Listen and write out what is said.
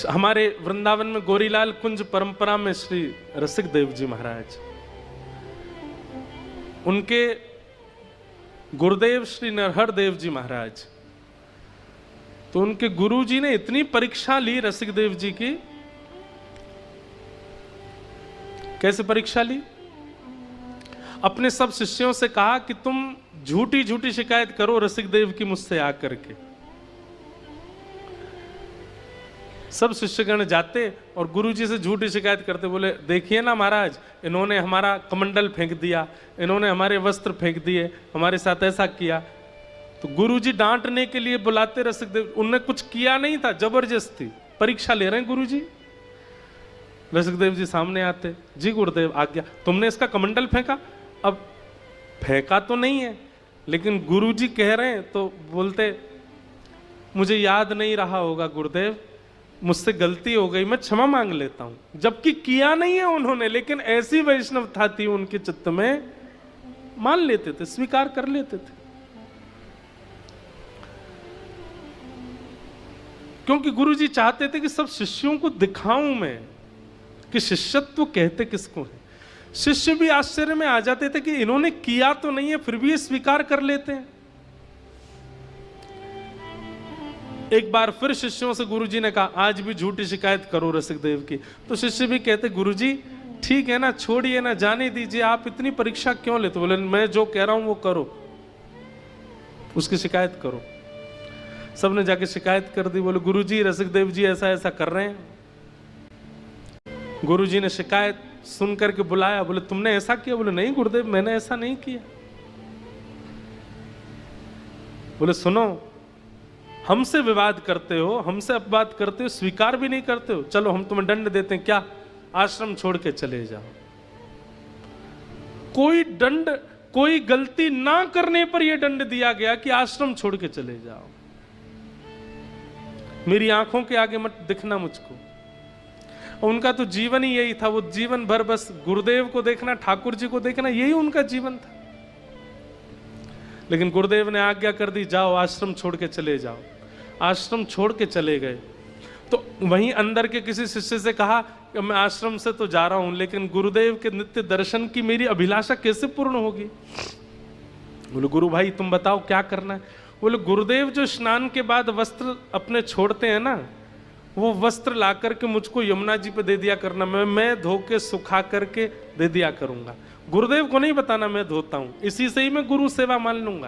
हमारे वृंदावन में गोरीलाल कुंज परंपरा में श्री रसिक देव जी महाराज, उनके गुरुदेव श्री नरहर देव जी महाराज, तो उनके गुरु जी ने इतनी परीक्षा ली रसिक देव जी की। कैसे परीक्षा ली? अपने सब शिष्यों से कहा कि तुम झूठी झूठी शिकायत करो रसिक देव की मुझसे आकर के। सब शिष्यगण जाते और गुरुजी से झूठी शिकायत करते, बोले देखिए ना महाराज, इन्होंने हमारा कमंडल फेंक दिया, इन्होंने हमारे वस्त्र फेंक दिए, हमारे साथ ऐसा किया। तो गुरुजी डांटने के लिए बुलाते रसिक देव, उनने कुछ किया नहीं था, जबरदस्ती परीक्षा ले रहे हैं गुरुजी। रसिक देव जी सामने आते, जी गुरुदेव आज्ञा, तुमने इसका कमंडल फेंका? अब फेंका तो नहीं है, लेकिन गुरुजी कह रहे हैं, तो बोलते मुझे याद नहीं रहा होगा गुरुदेव, मुझसे गलती हो गई, मैं क्षमा मांग लेता हूं। जबकि किया नहीं है उन्होंने, लेकिन ऐसी वैष्णवता थी उनके चित्त में, मान लेते थे, स्वीकार कर लेते थे। क्योंकि गुरुजी चाहते थे कि सब शिष्यों को दिखाऊं मैं कि शिष्यत्व कहते किसको है। शिष्य भी आश्चर्य में आ जाते थे कि इन्होंने किया तो नहीं है, फिर भी ये स्वीकार कर लेते हैं। एक बार फिर शिष्यों से गुरुजी ने कहा, आज भी झूठी शिकायत करो रसिक देव की। तो शिष्य भी कहते, गुरुजी ठीक है ना, छोड़िए ना, जाने दीजिए, आप इतनी परीक्षा क्यों लेते? बोले मैं जो कह रहा हूं वो करो, उसकी शिकायत करो। सबने जाके शिकायत कर दी। बोले गुरुजी रसिक देव जी ऐसा ऐसा कर रहे हैं। गुरुजी ने शिकायत सुन करके बुलाया, बोले तुमने ऐसा किया? बोले नहीं गुरुदेव, मैंने ऐसा नहीं किया। बोले सुनो, हमसे विवाद करते हो, हमसे अपवाद करते हो, स्वीकार भी नहीं करते हो, चलो हम तुम्हें दंड देते हैं, क्या आश्रम छोड़ के चले जाओ। कोई दंड, कोई गलती ना करने पर यह दंड दिया गया कि आश्रम छोड़ के चले जाओ, मेरी आंखों के आगे मत दिखना मुझको। उनका तो जीवन ही यही था, वो जीवन भर बस गुरुदेव को देखना, ठाकुर जी को देखना, यही उनका जीवन था। लेकिन गुरुदेव ने आज्ञा कर दी, जाओ आश्रम छोड़ के चले जाओ। आश्रम छोड़ के चले गए। तो वहीं अंदर के किसी शिष्य से कहा कि मैं आश्रम से तो जा रहा हूं, लेकिन गुरुदेव के नित्य दर्शन की मेरी अभिलाषा कैसे पूर्ण होगी? बोले गुरु भाई तुम बताओ क्या करना है? बोले गुरुदेव जो स्नान के बाद वस्त्र अपने छोड़ते हैं ना, वो वस्त्र ला करके मुझको यमुना जी पे दे दिया करना, मैं धो के सुखा करके दे दिया करूंगा। गुरुदेव को नहीं बताना मैं धोता हूं, इसी से ही मैं गुरु सेवा मान लूंगा।